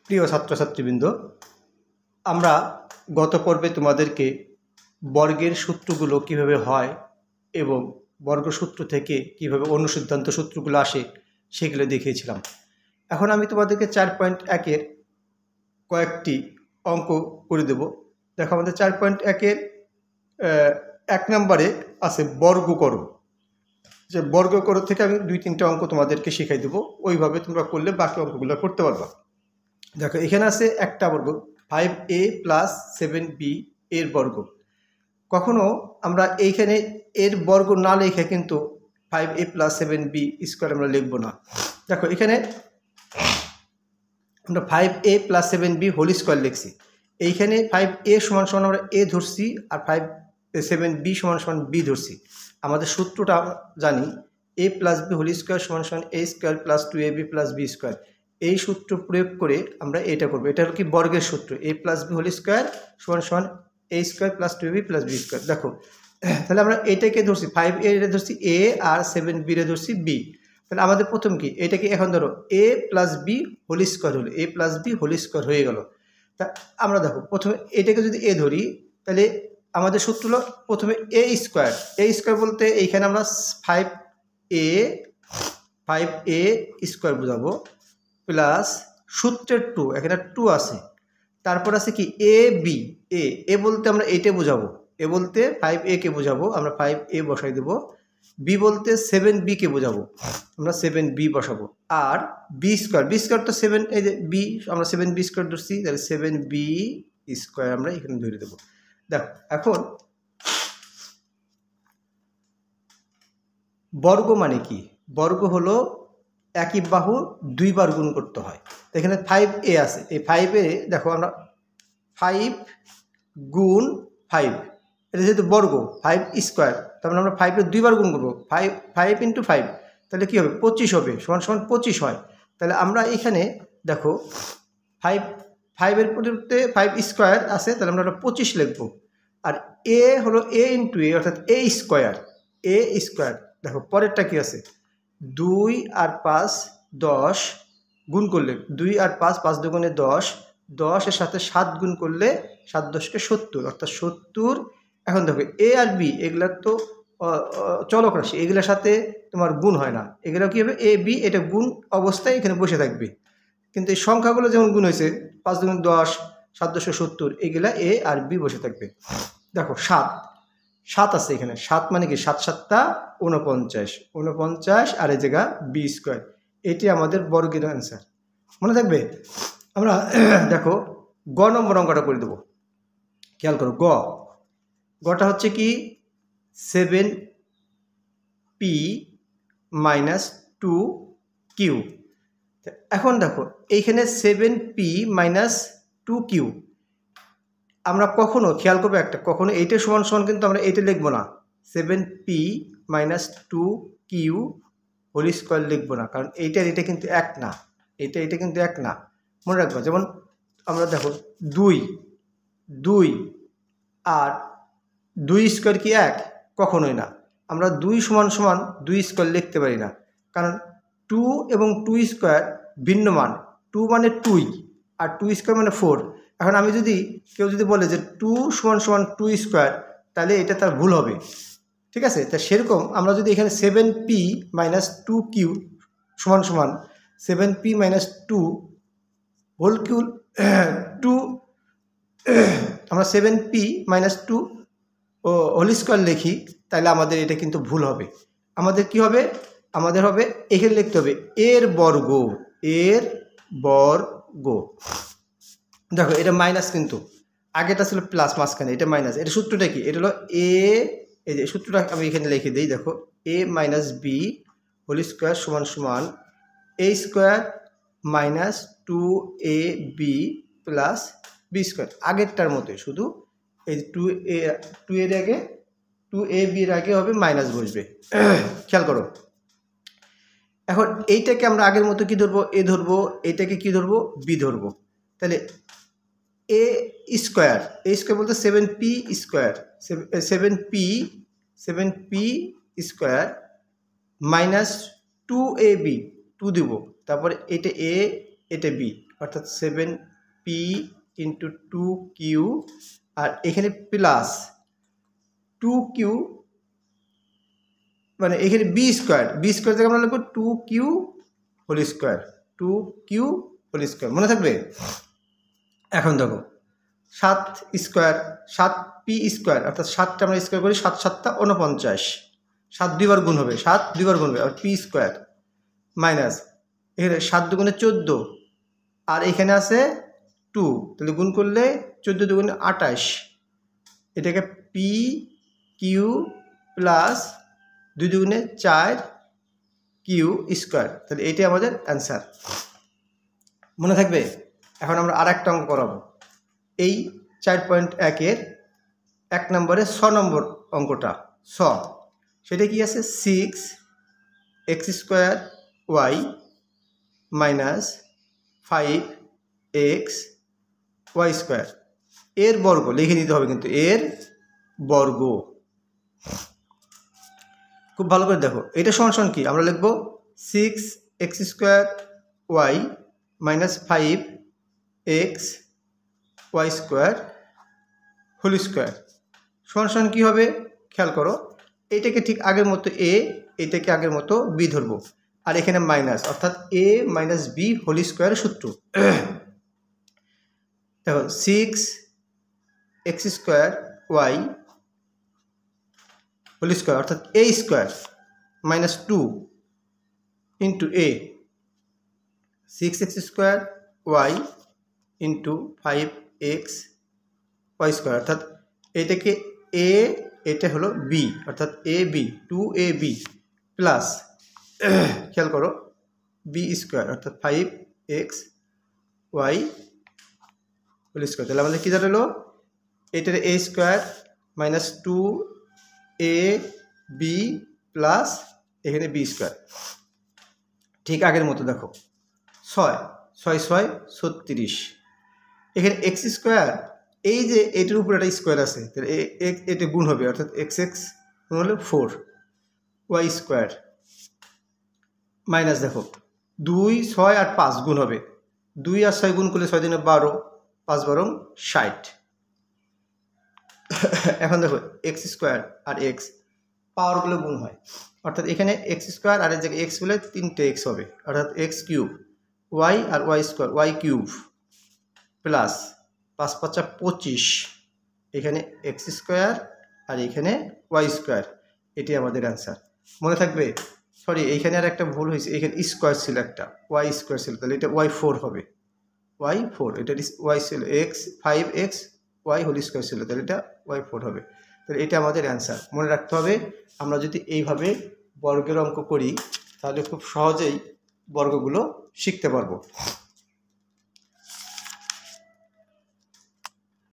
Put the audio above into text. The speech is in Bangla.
প্রিয় ছাত্রছাত্রীবৃন্দ, আমরা গত পর্বে তোমাদেরকে বর্গের সূত্রগুলো কিভাবে হয় এবং বর্গসূত্র থেকে কিভাবে অনুসিদ্ধান্ত সূত্রগুলো আসে সেগুলো দেখিয়েছিলাম। এখন আমি তোমাদেরকে 4.1-এর কয়েকটি অঙ্ক করে দেব। দেখো, আমাদের 4.1-এর 1 নম্বরে আছে বর্গ করো। যে বর্গ করো থেকে আমি 2-3টা অঙ্ক তোমাদেরকে শিখাই দেবো, ওইভাবে তোমরা করলে বাকি অঙ্কগুলো করতে পারবা। দেখো, এখানে আছে একটা বর্গ 5a + 7b এর বর্গ। কখনো আমরা এইখানে এর বর্গ না লিখে কিন্তু 5a + 7b স্কোয়ার আমরা লিখব না। দেখো, এখানে আমরা 5a + 7b হোল স্কোয়ার লিখছি। এইখানে 5a = আমরা a ধরছি আর 7b = b ধরছি। আমাদের সূত্রটা জানি a + b whole square = a square + 2ab + b square. এই সূত্র প্রয়োগ করে আমরা এটা করব। এটা হলো কি বর্গের সূত্র, a + b whole square = a square + 2ab + b square. দেখো, তাহলে আমরা এটাকে ধরছি 5a রে ধরছি a আর 7b রে ধরছি b। তাহলে আমাদের প্রথম কি এটাকে এখন ধরো a + b হোল স্কোয়ার হলো, a + b হোল স্কোয়ার হয়ে গেল। তা আমরা দেখো প্রথমে এটাকে যদি a ধরি তাহলে আমাদের সূত্র হলো প্রথমে a স্কোয়ার। a স্কোয়ার বলতে এইখানে আমরা 5a স্কোয়ার বোঝাবো প্লাস সূত্রের 2, এখানে 2 আছে। তারপর আছে কি এ বি, এ বলতে আমরা এইটা বোঝাবো, এ বলতে 5a কে বোঝাবো, আমরা 5a বসাই দেবো। বি বলতে 7b কে বোঝাবো, আমরা 7b বসাবো। আর বি স্কোয়ার তো 7, এই যে বি আমরা 7b স্কোয়ার ধরছি, তাহলে 7b স্কোয়ার আমরা এখানে ধরে দেবো। দেখো, এখন বর্গ মানে কি? বর্গ হলো একই বাহু দুইবার গুণ করতে হয়। এখানে 5a আছে, এই 5a দেখো আমরা 5 গুণ 5, এটা যেহেতু বর্গ 5 স্কোয়ার, তার মানে আমরা 5-এর দুইবার গুণ করবো। 5 × 5 তাহলে কী হবে 25 হবে, = 25 হয়। তাহলে আমরা এখানে দেখো 5-এর পরিবর্তে 5 স্কোয়ার আছে, তাহলে আমরা 25 লিখবো। আর a হলো a × a অর্থাৎ a স্কোয়ার। দেখো পরেরটা কি আছে, 2 আর 5 10 গুণ করলে 2 আর 5 5 দুগুণে 10, 10-এর সাথে 7 গুণ করলে 7 × 10 = 70, অর্থাৎ 70। এখন দেখো এ আর বি এগুলার তো চলক রাশি, এগুলোর সাথে তোমার গুণ হয় না। এগুলো কী হবে, এ বি এটা গুণ অবস্থায় এখানে বসে থাকবে, কিন্তু এই সংখ্যাগুলো যেমন গুণ হয়েছে 5 দুগুণে 10, 7 × 10 = 70, এগুলা এ আর বি বসে থাকবে। দেখো 7 আছে এখানে, 7 মানে কি 7 × 7 = 49 আর এই জায়গা বি স্কোয়ার। এটি আমাদের বর্গের অ্যান্সার, মনে থাকবে। আমরা দেখো গ নম্বর অঙ্কটা করে দেবো। খেয়াল করো, গটা হচ্ছে কি 7p - 2q। এখন দেখো এইখানে 7p - 2q আমরা কখনো খেয়াল করবো একটা, কখনো এইটা সমান কিন্তু আমরা এইটা লিখবো না, 7p - 2q হোল স্কোয়ার লিখবো না, কারণ এটা কিন্তু এক না, এটা কিন্তু এক না, মনে রাখবো। যেমন আমরা দেখো 2 আর 2 স্কোয়ার কি এক? কখনোই না। আমরা 2 = 2 স্কোয়ার লিখতে পারি না, কারণ 2 এবং 2 স্কোয়ার ভিন্ন মান। 2 মানে 2 আর 2 স্কোয়ার মানে 4। এখন আমি কেউ যদি বলে যে 2 = 2 স্কোয়ার, তাহলে এটা তার ভুল হবে, ঠিক আছে। তা সেরকম আমরা যদি এখানে 7p - 2q = 7p - 2 whole Q 2, আমরা 7p - 2 হোল স্কোয়ার লিখি, তাহলে আমাদের এটা কিন্তু ভুল হবে। আমাদের কি হবে, আমাদের হবে এখানে লিখতে হবে এর বর্গ। দেখো এটা মাইনাস, কিন্তু আগেটা ছিল প্লাস, মাঝখানে এটা মাইনাস। এটা সূত্রটা কি, এটা হলো এই যে সূত্রটা আমি এখানে লিখে দিই। দেখো a - b whole square = a square - 2ab + b square. আগেরটার মতোই, শুধু এই 2ab এর আগে হবে মাইনাস বসবে। খেয়াল করো, এখন এইটাকে আমরা আগের মতো কি ধরবো, এ ধরবো, এইটাকে কি ধরবো, বি ধরবো। তাহলে a স্কোয়ার বলতে 7p square, 7p square - 2ab 2 দিব, তারপরে এটা a এটা b, অর্থাৎ 7p ইন্টু 2q, আর এখানে প্লাস 2q, মানে এখানে বি স্কোয়ার থেকে আমরা লিখবো 2q whole square, 2q whole square, মনে থাকবে। এখন দেখো 7 স্কোয়ার, 7p স্কোয়ার, অর্থাৎ 7টা আমরা স্কোয়ার করি, 7 7টা 49, 7 দুইবার গুণ হবে, 7 দুইবার গুণ হবে, আর p স্কোয়ার মাইনাস এখানে 7 দুগুণে 14, আর এখানে আছে 2, তাহলে গুণ করলে 14 দুগুণে 28, এটাকে পি কিউ প্লাস 2 দুগুণে 4 কিউ স্কোয়ার, তাহলে এটাই আমাদের অ্যান্সার, মনে থাকবে। এখন আমরা আর একটা অঙ্ক করাবো, এই 4.1-এর 1 নম্বরে 6 নম্বর অঙ্কটা, সেটা কি আছে, 6x² মাইনাস 5xy², এর বর্গ লিখে দিতে হবে, কিন্তু এর বর্গ। খুব ভালো করে দেখো, এটা সমান কি, আমরা লিখবো 6x² minus 5xy² whole square সমান কি হবে, খেয়াল করো, এটাকে ঠিক আগের মতো এ, এটাকে আগের মতো বি ধরবো, আর এখানে মাইনাস, অর্থাৎ a মাইনাস বি হোল স্কোয়ারের সূত্র। দেখো 6x² হোল স্কোয়ার, অর্থাৎ a square minus 2 into a, 6x² into 5xy², অর্থাৎ এটাকে a, এটা হলো b, অর্থাৎ ab 2ab প্লাস, খেয়াল করো, বি স্কোয়ার, অর্থাৎ 5xy² হোল স্কোয়ার, তাহলে আমাদের কী দাঁড়ালো, এটার a square minus 2ab plus এখানে b স্কোয়ার, ঠিক আগের মতো। দেখো 6 6 6 36, এখানে এক্স স্কোয়ার, এই যে এটার উপরে একটা স্কোয়ার আছে, তাহলে এটা গুণ হবে, অর্থাৎ এক্স গুণ হলে 4y² মাইনাস, দেখো 2 6 আর 5 গুণ হবে, 2 আর 6 গুণ করলে 6 দিনে 12, 5 12 60। এখন দেখো x² আর x পাওয়ারগুলো গুণ হয়, অর্থাৎ এখানে x² আর এর জায়গায় x বলে 3টে x হবে, অর্থাৎ x³ y আর y² y³ প্লাস 5 5 25, এখানে x² আর এখানে y², এটি আমাদের অ্যান্সার, মনে থাকবে। সরি, এইখানে আর একটা ভুল হয়েছে, এখানে স্কোয়ার ছিল, একটা y² ছিল, তাহলে এটা y4 হবে, y4, এটা y ছিল x 5xy হোল স্কোয়ার ছিল, তাহলে এটা y4 হবে, তাহলে এটা আমাদের অ্যান্সার। মনে রাখতে হবে, আমরা যদি এইভাবে বর্গের অঙ্ক করি তাহলে খুব সহজেই বর্গগুলো শিখতে পারবো।